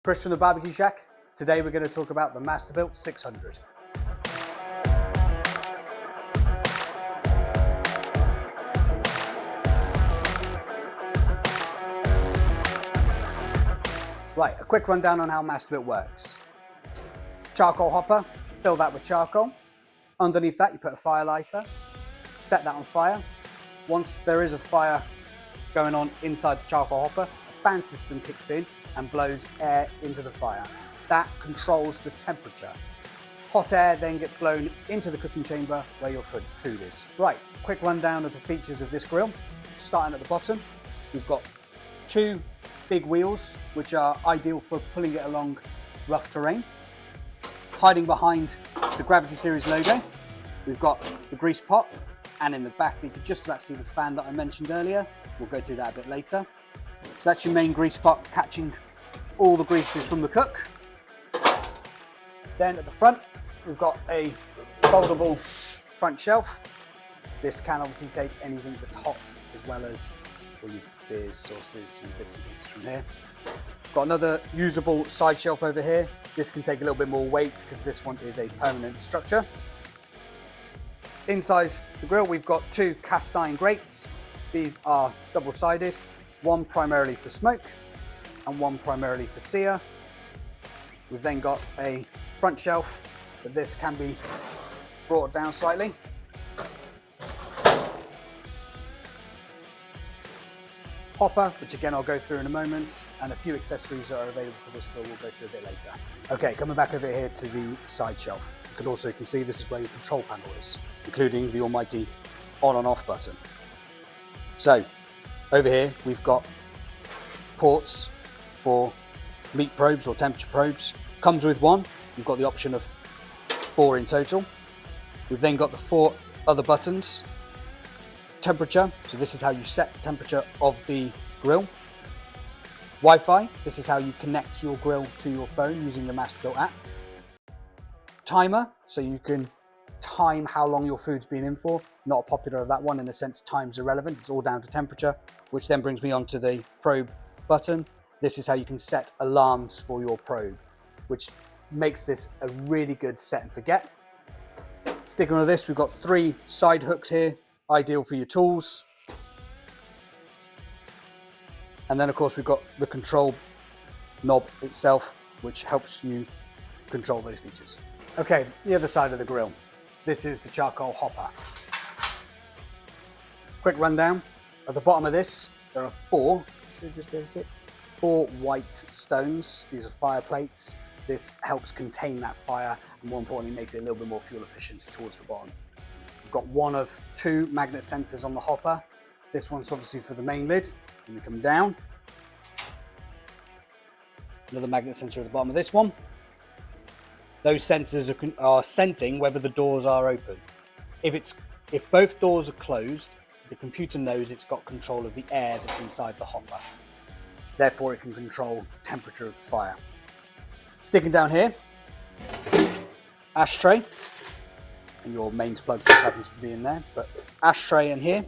Chris from the Barbecue Shack. Today we're going to talk about the Masterbuilt 600. Right, a quick rundown on how Masterbuilt works. Charcoal hopper, fill that with charcoal. Underneath that you put a fire lighter, set that on fire. Once there is a fire going on inside the charcoal hopper, a fan system kicks in and blows air into the fire. That controls the temperature. Hot air then gets blown into the cooking chamber where your food is. Right, quick rundown of the features of this grill. Starting at the bottom, we've got two big wheels, which are ideal for pulling it along rough terrain. Hiding behind the Gravity Series logo, we've got the grease pot, and in the back you can just about see the fan that I mentioned earlier. We'll go through that a bit later. So that's your main grease pot, catching all the greases from the cook. Then at the front, we've got a foldable front shelf. This can obviously take anything that's hot, as well as all your beers, sauces, and bits and pieces from here. Got another usable side shelf over here. This can take a little bit more weight because this one is a permanent structure. Inside the grill, we've got two cast iron grates. These are double-sided, one primarily for smoke and one primarily for sear. We've then got a front shelf, but this can be brought down slightly. Hopper, which again I'll go through in a moment, and a few accessories that are available for this grill we'll go through a bit later. Okay, coming back over here to the side shelf. You can see this is where your control panel is, including the almighty on and off button. So over here we've got ports for meat probes or temperature probes. Comes with one. You've got the option of 4 in total. We've then got the 4 other buttons. Temperature, so this is how you set the temperature of the grill. Wi-Fi, this is how you connect your grill to your phone using the Masterbuilt app. Timer, so you can time how long your food's been in for. Not a popular of that one, in a sense time's irrelevant, it's all down to temperature, which then brings me on to the probe button. This is how you can set alarms for your probe, which makes this a really good set and forget. Sticking with this, we've got 3 side hooks here, ideal for your tools. And then of course we've got the control knob itself, which helps you control those features. Okay, the other side of the grill. This is the charcoal hopper. Quick rundown. At the bottom of this, there are 4, should just be able to see it, 4 white stones. These are fire plates. This helps contain that fire, and more importantly, makes it a little bit more fuel efficient towards the bottom. We've got one of 2 magnet sensors on the hopper. This one's obviously for the main lid. When we come down, another magnet sensor at the bottom of this one. Those sensors are sensing whether the doors are open. If both doors are closed, the computer knows it's got control of the air that's inside the hopper. Therefore, it can control the temperature of the fire. Sticking down here, ashtray, and your mains plug just happens to be in there, but ashtray in here.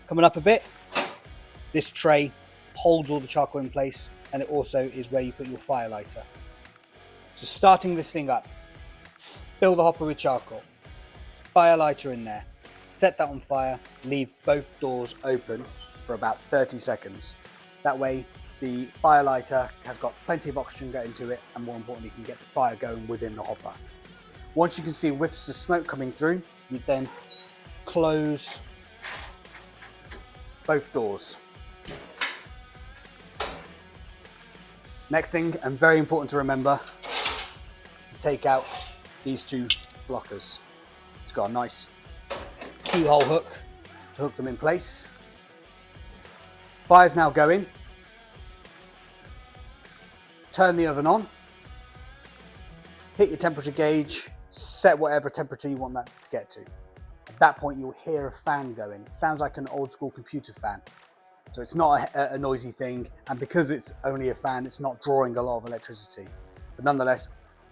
Coming up a bit, this tray holds all the charcoal in place, and it also is where you put your fire lighter. So starting this thing up, fill the hopper with charcoal, fire lighter in there, set that on fire, leave both doors open for about 30 seconds. That way the fire lighter has got plenty of oxygen going to it, and more importantly, you can get the fire going within the hopper. Once you can see whiffs of smoke coming through, you then close both doors. Next thing, and very important to remember, is to take out these 2 blockers. It's got a nice keyhole hook to hook them in place. Fire's now going. Turn the oven on. Hit your temperature gauge. Set whatever temperature you want that to get to. At that point, you'll hear a fan going. It sounds like an old school computer fan. So it's not a noisy thing. And because it's only a fan, it's not drawing a lot of electricity. But nonetheless,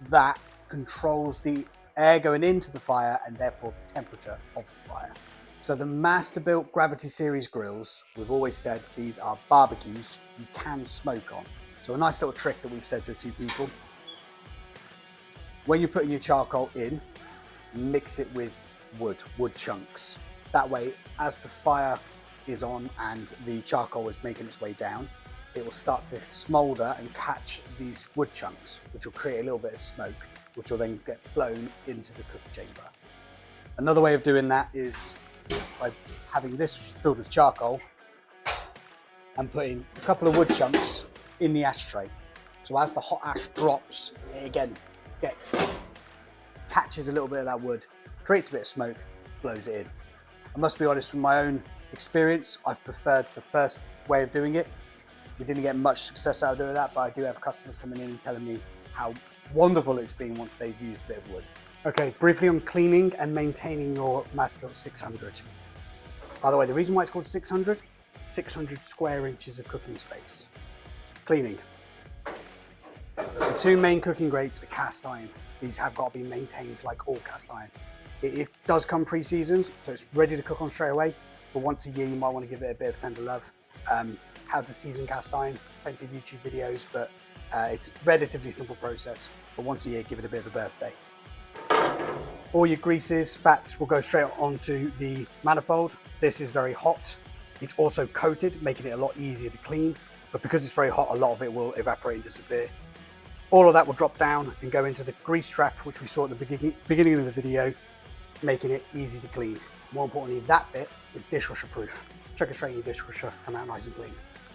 that controls the air going into the fire and therefore the temperature of the fire. So the Masterbuilt Gravity Series grills, we've always said these are barbecues you can smoke on. So a nice little trick that we've said to a few people. When you're putting your charcoal in, mix it with wood chunks. That way, as the fire is on and the charcoal is making its way down, it will start to smolder and catch these wood chunks, which will create a little bit of smoke, which will then get blown into the cooking chamber. Another way of doing that is by having this filled with charcoal and putting a couple of wood chunks in the ashtray. So as the hot ash drops, it again catches a little bit of that wood, creates a bit of smoke, blows it in. I must be honest, from my own experience, I've preferred the first way of doing it. We didn't get much success out of doing that, but I do have customers coming in and telling me how wonderful it's been once they've used a bit of wood. Okay, briefly on cleaning and maintaining your Masterbuilt 600. By the way, the reason why it's called 600 square inches of cooking space. Cleaning. The two main cooking grates are cast iron. These have got to be maintained like all cast iron. It does come pre-seasoned, so it's ready to cook on straight away, but once a year you might want to give it a bit of tender love. How to season cast iron, plenty of YouTube videos, but it's a relatively simple process, but once a year give it a bit of a birthday. All your greases, fats will go straight onto the manifold. This is very hot. It's also coated, making it a lot easier to clean, but because it's very hot, a lot of it will evaporate and disappear. All of that will drop down and go into the grease trap, which we saw at the beginning of the video, making it easy to clean. More importantly, that bit is dishwasher proof. Chuck it straight in your dishwasher, come out nice and clean.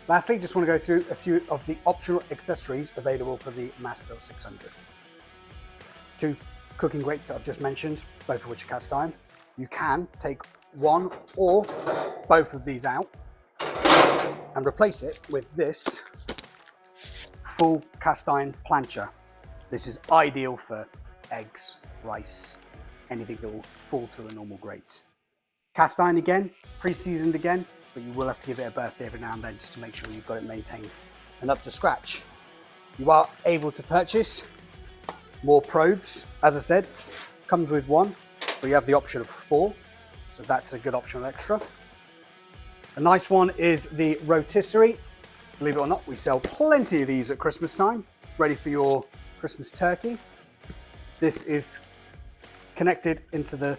Lastly, just want to go through a few of the optional accessories available for the Masterbuilt 600. Two cooking grates that I've just mentioned, both of which are cast iron. You can take one or both of these out and replace it with this full cast iron plancher. This is ideal for eggs, rice, anything that will fall through a normal grate. Cast iron again, pre-seasoned again, but you will have to give it a birthday every now and then just to make sure you've got it maintained and up to scratch. You are able to purchase more probes. As I said, comes with one, but you have the option of 4, so that's a good optional extra. A nice one is the rotisserie. Believe it or not, we sell plenty of these at Christmas time, ready for your Christmas turkey. This is connected into the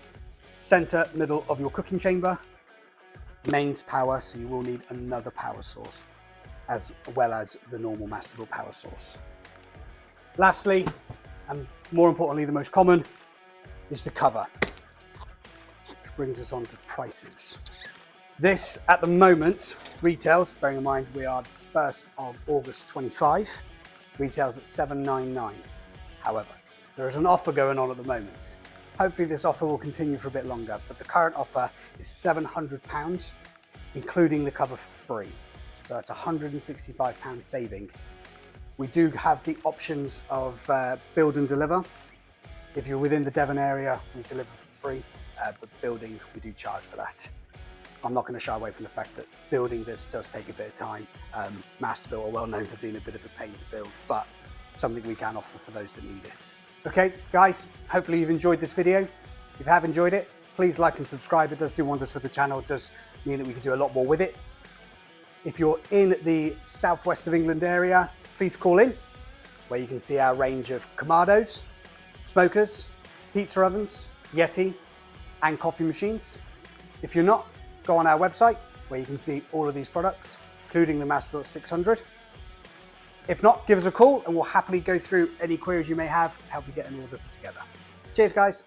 center middle of your cooking chamber. Mains power, so you will need another power source, as well as the normal Masterbuilt power source. Lastly, and more importantly, the most common, is the cover, which brings us on to prices. This, at the moment, retails, bearing in mind we are 1st of August 25, retails at $799. However, there is an offer going on at the moment. Hopefully this offer will continue for a bit longer, but the current offer is £700, including the cover for free. So that's £165 saving. We do have the options of build and deliver. If you're within the Devon area, we deliver for free, but building, we do charge for that. I'm not going to shy away from the fact that building this does take a bit of time. Masterbuilt are well known for being a bit of a pain to build, but something we can offer for those that need it. Okay, guys, hopefully you've enjoyed this video. If you have enjoyed it, please like and subscribe. It does do wonders for the channel. It does mean that we can do a lot more with it. If you're in the southwest of England area, please call in, where you can see our range of Kamados, smokers, pizza ovens, Yeti, and coffee machines. If you're not, go on our website, where you can see all of these products, including the Masterbuilt 600. If not, give us a call and we'll happily go through any queries you may have, help you get an order put together. Cheers, guys.